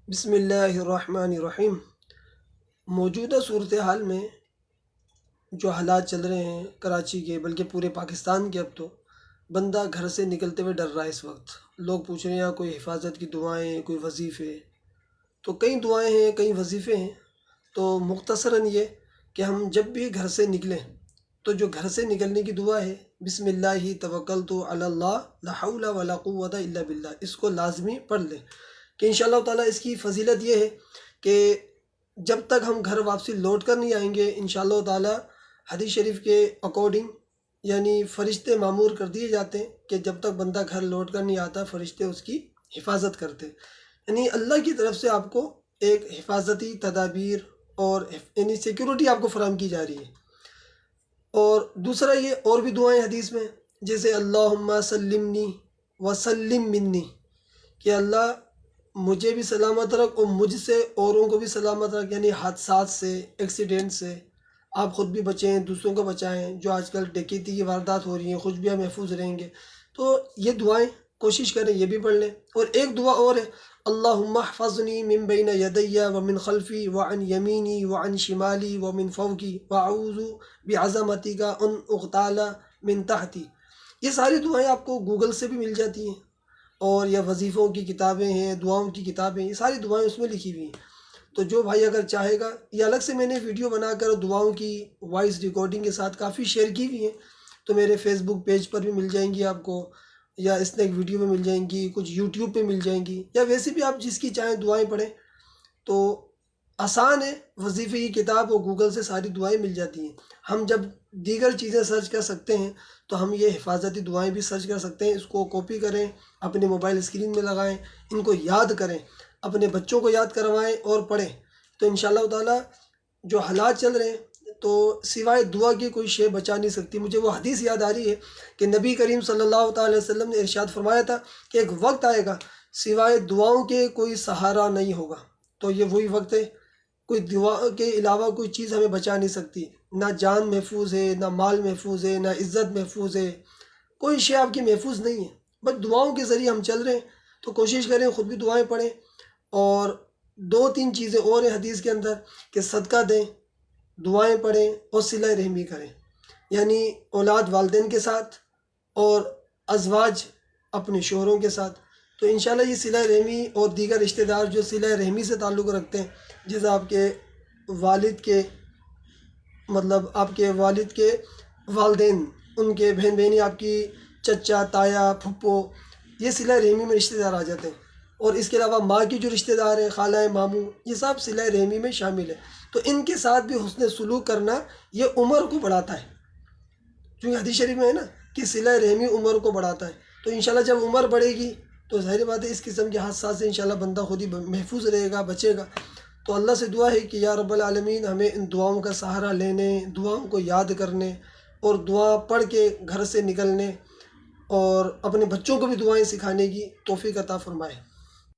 بسم اللہ الرحمن الرحیم۔ موجودہ صورتحال میں جو حالات چل رہے ہیں کراچی کے، بلکہ پورے پاکستان کے، اب تو بندہ گھر سے نکلتے ہوئے ڈر رہا ہے۔ اس وقت لوگ پوچھ رہے ہیں کوئی حفاظت کی دعائیں، کوئی وظیفے، تو کئی دعائیں ہیں، کئی وظیفے ہیں۔ تو مختصراً یہ کہ ہم جب بھی گھر سے نکلیں تو جو گھر سے نکلنے کی دعا ہے، بسم اللہ توکلت علی اللہ لا حول ولا قوت الا باللہ، اس کو لازمی پڑھ لیں کہ انشاءاللہ تعالیٰ اس کی فضیلت یہ ہے کہ جب تک ہم گھر واپسی لوٹ کر نہیں آئیں گے، انشاءاللہ تعالیٰ حدیث شریف کے اکارڈنگ یعنی فرشتے معمور کر دیے جاتے ہیں کہ جب تک بندہ گھر لوٹ کر نہیں آتا فرشتے اس کی حفاظت کرتے ہیں۔ یعنی اللہ کی طرف سے آپ کو ایک حفاظتی تدابیر اور یعنی سیکیورٹی آپ کو فراہم کی جا رہی ہے۔ اور دوسرا یہ اور بھی دعائیں حدیث میں، جیسے اللہم سلمنی وسلم منی، کہ اللہ مجھے بھی سلامت رکھ اور مجھ سے اوروں کو بھی سلامت رکھ، یعنی حادثات سے، ایکسیڈنٹ سے آپ خود بھی بچیں، دوسروں کو بچائیں۔ جو آج کل ڈکیتی کی واردات ہو رہی ہیں، خود بھی آپ محفوظ رہیں گے۔ تو یہ دعائیں کوشش کریں یہ بھی پڑھ لیں۔ اور ایک دعا اور ہے، اللہم احفظنی من بین یدی ومن خلفی وعن یمینی وعن شمالی ومن فوقی واعوذ بعظمتک ان اغتال من تحتی۔ یہ ساری دعائیں آپ کو گوگل سے بھی مل جاتی ہیں، اور یا وظیفوں کی کتابیں ہیں، دعاؤں کی کتابیں، یہ ساری دعائیں اس میں لکھی ہوئی ہیں۔ تو جو بھائی اگر چاہے گا، یہ الگ سے میں نے ویڈیو بنا کر دعاؤں کی وائس ریکارڈنگ کے ساتھ کافی شیئر کی ہوئی ہیں، تو میرے فیس بک پیج پر بھی مل جائیں گی آپ کو، یا اسنیک ویڈیو میں مل جائیں گی، کچھ یوٹیوب پہ مل جائیں گی، یا ویسے بھی آپ جس کی چاہیں دعائیں پڑھیں۔ تو آسان ہے، وظیفے کی کتاب اور گوگل سے ساری دعائیں مل جاتی ہیں۔ ہم جب دیگر چیزیں سرچ کر سکتے ہیں تو ہم یہ حفاظتی دعائیں بھی سرچ کر سکتے ہیں۔ اس کو کاپی کریں، اپنے موبائل اسکرین میں لگائیں، ان کو یاد کریں، اپنے بچوں کو یاد کروائیں اور پڑھیں۔ تو انشاءاللہ تعالیٰ جو حالات چل رہے ہیں تو سوائے دعا کی کوئی شے بچا نہیں سکتی۔ مجھے وہ حدیث یاد آ رہی ہے کہ نبی کریم صلی اللہ تعالی وسلم نے ارشاد فرمایا تھا کہ ایک وقت آئے گا سوائے دعاؤں کے کوئی سہارا نہیں ہوگا۔ تو یہ وہی وقت ہے، کوئی دعا کے علاوہ کوئی چیز ہمیں بچا نہیں سکتی۔ نہ جان محفوظ ہے، نہ مال محفوظ ہے، نہ عزت محفوظ ہے، کوئی شے آپ کی محفوظ نہیں ہے۔ بس دعاؤں کے ذریعے ہم چل رہے ہیں، تو کوشش کریں خود بھی دعائیں پڑھیں۔ اور دو تین چیزیں اور ہیں حدیث کے اندر کہ صدقہ دیں، دعائیں پڑھیں اور صلہ رحمی کریں، یعنی اولاد والدین کے ساتھ اور ازواج اپنے شوہروں کے ساتھ۔ تو انشاءاللہ یہ صلہ رحمی اور دیگر رشتہ دار جو صلہ رحمی سے تعلق رکھتے ہیں، جیسے آپ کے والد کے آپ کے والد کے والدین، ان کے بہن بہنی، آپ کی چچا، تایا، پھپھو، یہ صلہ رحمی میں رشتہ دار آ جاتے ہیں۔ اور اس کے علاوہ ماں کی جو رشتہ دار ہیں، خالہ، ماموں، یہ سب صلہ رحمی میں شامل ہے۔ تو ان کے ساتھ بھی حسن سلوک کرنا یہ عمر کو بڑھاتا ہے، جو حدیث شریف میں ہے نا کہ صلہ رحمی عمر کو بڑھاتا ہے۔ تو انشاءاللہ جب عمر بڑھے گی تو ظاہر بات ہے اس قسم کے حادثات سے انشاءاللہ بندہ خود ہی محفوظ رہے گا، بچے گا۔ تو اللہ سے دعا ہے کہ یا رب العالمین ہمیں ان دعاؤں کا سہارا لینے، دعاؤں کو یاد کرنے اور دعا پڑھ کے گھر سے نکلنے اور اپنے بچوں کو بھی دعائیں سکھانے کی توفیق عطا فرمائے۔